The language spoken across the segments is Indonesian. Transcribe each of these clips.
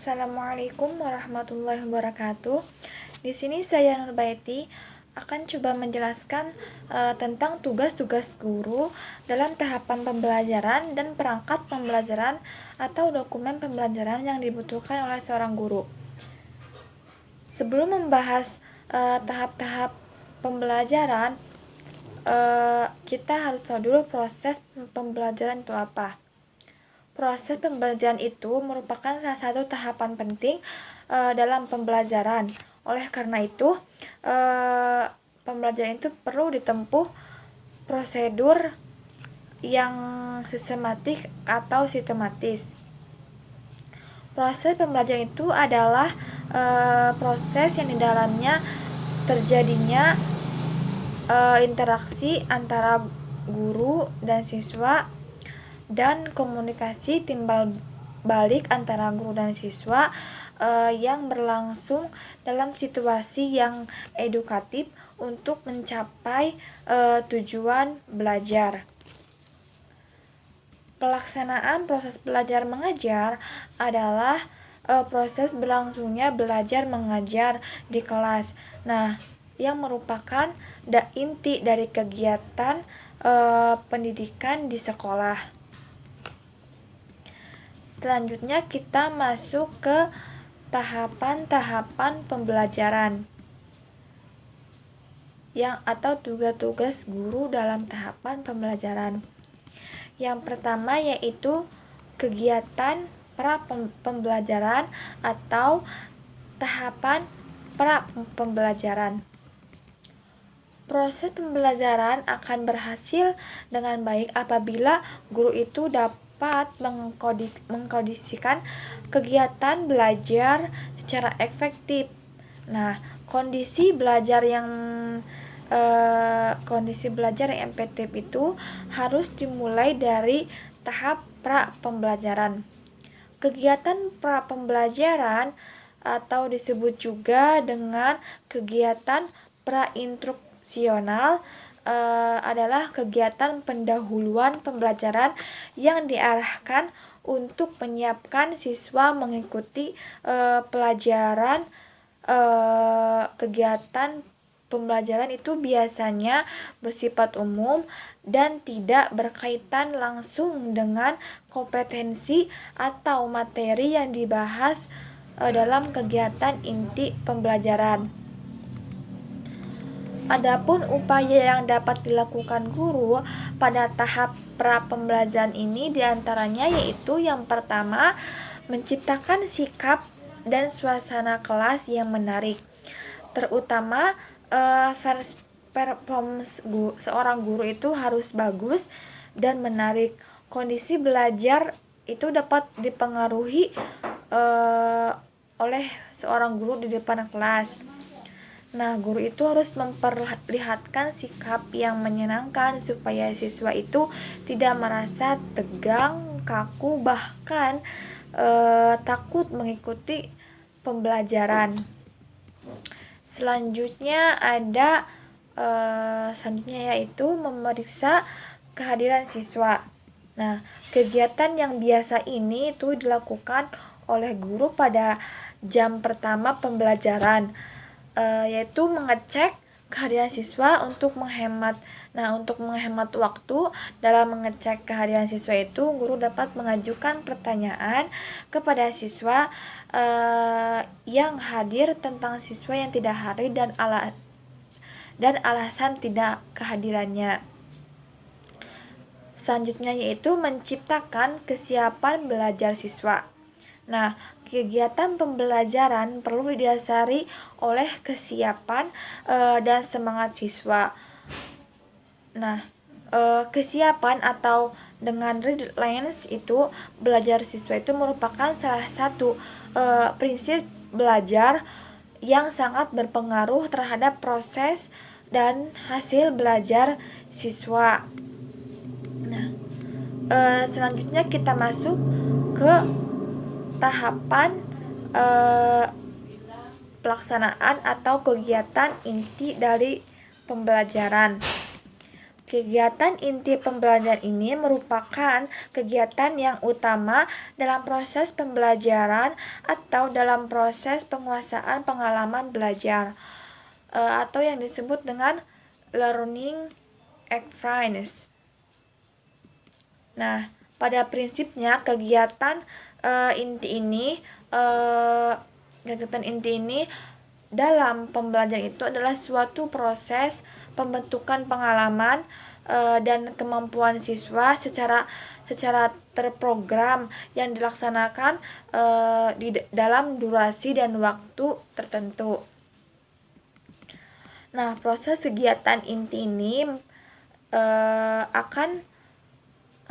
Assalamualaikum warahmatullahi wabarakatuh. Di sini saya Nurbaiti akan coba menjelaskan tentang tugas-tugas guru dalam tahapan pembelajaran dan perangkat pembelajaran atau dokumen pembelajaran yang dibutuhkan oleh seorang guru. Sebelum membahas tahap-tahap pembelajaran, kita harus tahu dulu proses pembelajaran itu apa. Proses pembelajaran itu merupakan salah satu tahapan penting dalam pembelajaran. Oleh karena itu, pembelajaran itu perlu ditempuh prosedur yang sistematik atau sistematis. Proses pembelajaran itu adalah proses yang di dalamnya terjadinya interaksi antara guru dan siswa dan komunikasi timbal balik antara guru dan siswa yang berlangsung dalam situasi yang edukatif untuk mencapai tujuan belajar. Pelaksanaan proses belajar mengajar adalah proses berlangsungnya belajar mengajar di kelas. Nah, yang merupakan inti dari kegiatan pendidikan di sekolah. Selanjutnya kita masuk ke tahapan-tahapan pembelajaran atau tugas-tugas guru dalam tahapan pembelajaran. Yang pertama yaitu kegiatan pra pembelajaran atau tahapan pra pembelajaran. Proses pembelajaran akan berhasil dengan baik apabila guru itu dapat mengkondisikan kegiatan belajar secara efektif. Nah, kondisi belajar yang efektif itu harus dimulai dari tahap pra pembelajaran. Kegiatan pra pembelajaran atau disebut juga dengan kegiatan pra-instruksional adalah kegiatan pendahuluan pembelajaran yang diarahkan untuk menyiapkan siswa mengikuti pelajaran. Kegiatan pembelajaran itu biasanya bersifat umum dan tidak berkaitan langsung dengan kompetensi atau materi yang dibahas dalam kegiatan inti pembelajaran. Adapun upaya yang dapat dilakukan guru pada tahap pra pembelajaran ini diantaranya yaitu yang pertama, menciptakan sikap dan suasana kelas yang menarik, terutama performance seorang guru itu harus bagus dan menarik. Kondisi belajar itu dapat dipengaruhi oleh seorang guru di depan kelas. Nah, guru itu harus memperlihatkan sikap yang menyenangkan supaya siswa itu tidak merasa tegang, kaku, bahkan takut mengikuti pembelajaran. Selanjutnya yaitu memeriksa kehadiran siswa. Nah, kegiatan yang biasa ini itu dilakukan oleh guru pada jam pertama pembelajaran, yaitu mengecek kehadiran siswa untuk menghemat. Nah, untuk menghemat waktu dalam mengecek kehadiran siswa itu, guru dapat mengajukan pertanyaan kepada siswa yang hadir tentang siswa yang tidak hadir dan alasan tidak kehadirannya. Selanjutnya yaitu menciptakan kesiapan belajar siswa. Nah, kegiatan pembelajaran perlu didasari oleh kesiapan dan semangat siswa. Nah, kesiapan atau dengan readiness itu belajar siswa itu merupakan salah satu prinsip belajar yang sangat berpengaruh terhadap proses dan hasil belajar siswa. Nah, selanjutnya kita masuk ke tahapan pelaksanaan atau kegiatan inti dari pembelajaran. Kegiatan inti pembelajaran ini merupakan kegiatan yang utama dalam proses pembelajaran atau dalam proses penguasaan pengalaman belajar, atau yang disebut dengan learning experience. Nah, pada prinsipnya kegiatan inti ini dalam pembelajaran itu adalah suatu proses pembentukan pengalaman dan kemampuan siswa secara terprogram yang dilaksanakan di dalam durasi dan waktu tertentu. Nah, proses kegiatan inti ini akan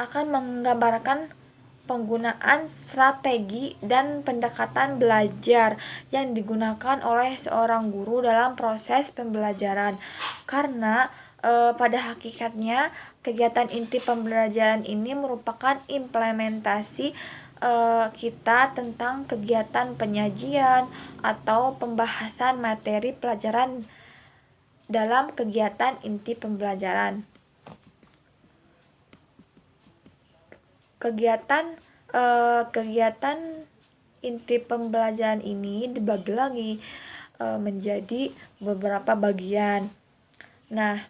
menggambarkan penggunaan strategi dan pendekatan belajar yang digunakan oleh seorang guru dalam proses pembelajaran. Karena pada hakikatnya kegiatan inti pembelajaran ini merupakan implementasi kita tentang kegiatan penyajian atau pembahasan materi pelajaran dalam kegiatan inti pembelajaran. Kegiatan inti pembelajaran ini dibagi lagi menjadi beberapa bagian. Nah,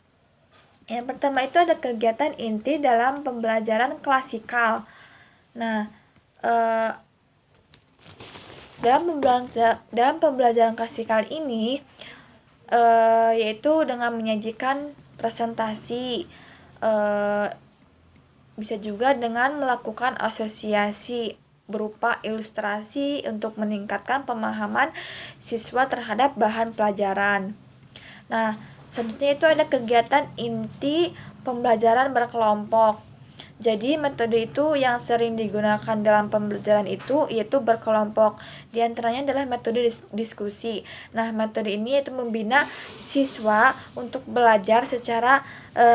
yang pertama itu ada kegiatan inti dalam pembelajaran klasikal. Nah, dalam pembelajaran klasikal ini yaitu dengan menyajikan presentasi, bisa juga dengan melakukan asosiasi berupa ilustrasi untuk meningkatkan pemahaman siswa terhadap bahan pelajaran. Nah, selanjutnya itu ada kegiatan inti pembelajaran berkelompok. Jadi metode itu yang sering digunakan dalam pembelajaran itu yaitu berkelompok. Di antaranya adalah metode diskusi. Nah, metode ini itu membina siswa untuk belajar secara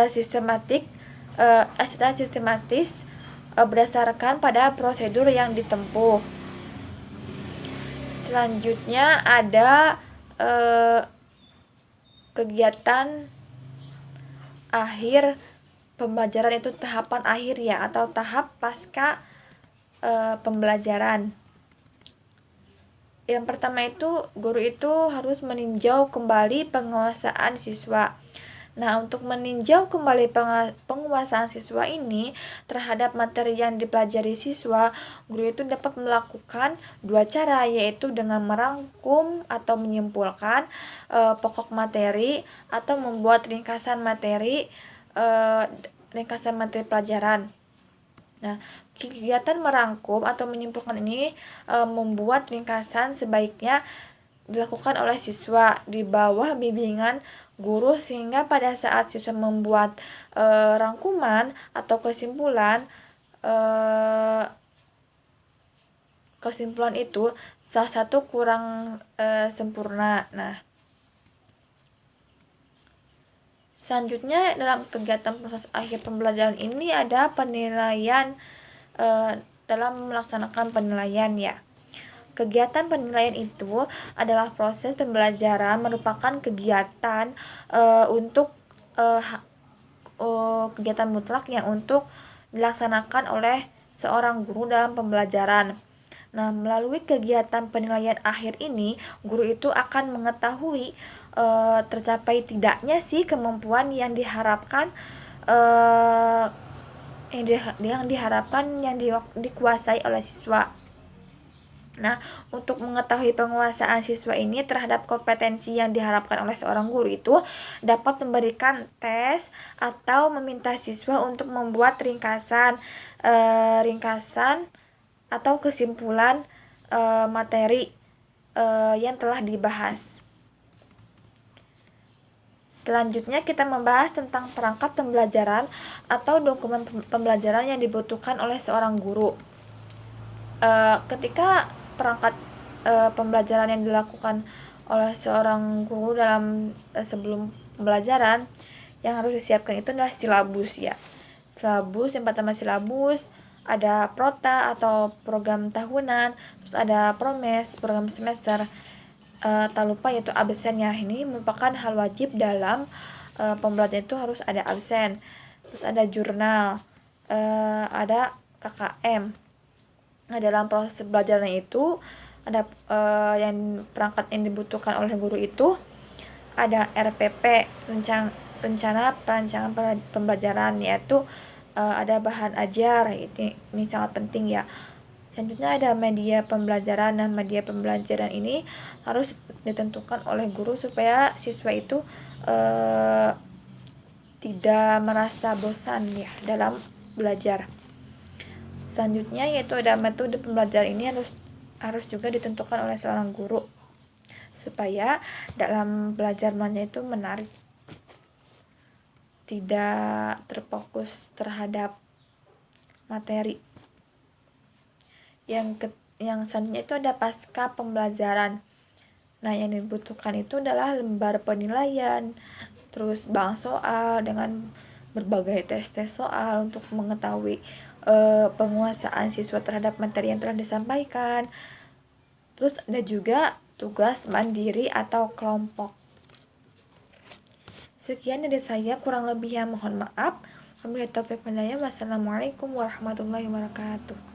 sistematis berdasarkan pada prosedur yang ditempuh. Selanjutnya ada kegiatan akhir pembelajaran, itu tahapan akhir ya, atau tahap pasca pembelajaran. Yang pertama itu guru itu harus meninjau kembali penguasaan siswa. Nah, untuk meninjau kembali penguasaan siswa ini terhadap materi yang dipelajari siswa, guru itu dapat melakukan dua cara, yaitu dengan merangkum atau menyimpulkan pokok materi atau membuat ringkasan materi pelajaran. Nah, kegiatan merangkum atau menyimpulkan ini membuat ringkasan sebaiknya dilakukan oleh siswa di bawah bimbingan guru, sehingga pada saat siswa membuat rangkuman atau kesimpulan itu salah satu kurang sempurna. Nah, selanjutnya dalam kegiatan proses akhir pembelajaran ini ada penilaian dalam melaksanakan penilaian ya. Kegiatan penilaian itu adalah proses pembelajaran, merupakan kegiatan kegiatan mutlak yang untuk dilaksanakan oleh seorang guru dalam pembelajaran. Nah, melalui kegiatan penilaian akhir ini, guru itu akan mengetahui tercapai tidaknya sih kemampuan yang diharapkan yang dikuasai oleh siswa. Nah, untuk mengetahui penguasaan siswa ini terhadap kompetensi yang diharapkan oleh seorang guru itu dapat memberikan tes atau meminta siswa untuk membuat ringkasan atau kesimpulan materi yang telah dibahas. Selanjutnya kita membahas tentang perangkat pembelajaran atau dokumen pembelajaran yang dibutuhkan oleh seorang guru. Ketika perangkat pembelajaran yang dilakukan oleh seorang guru dalam sebelum pembelajaran, yang harus disiapkan itu adalah silabus ya. Silabus, yang pertama silabus, ada prota atau program tahunan, terus ada promes, program semester. Tak lupa yaitu absen ya. Ini merupakan hal wajib dalam pembelajaran, itu harus ada absen. terus ada jurnal, ada KKM. Nah, dalam proses belajarnya itu ada yang perangkat yang dibutuhkan oleh guru itu ada RPP, rencana perancangan pembelajaran, yaitu ada bahan ajar, ini sangat penting ya. Selanjutnya ada media pembelajaran. Nah, media pembelajaran ini harus ditentukan oleh guru supaya siswa itu tidak merasa bosan ya dalam belajar. Selanjutnya yaitu ada metode pembelajaran. Ini harus juga ditentukan oleh seorang guru supaya dalam belajarnya itu menarik, tidak terfokus terhadap materi. Yang selanjutnya itu ada pasca pembelajaran. Nah, yang dibutuhkan itu adalah lembar penilaian, terus bank soal dengan berbagai tes soal untuk mengetahui penguasaan siswa terhadap materi yang telah disampaikan. Terus ada juga tugas mandiri atau kelompok. Sekian dari saya, kurang lebihnya mohon maaf. Wabillahi taufiq wal hidayah. Wassalamualaikum warahmatullahi wabarakatuh.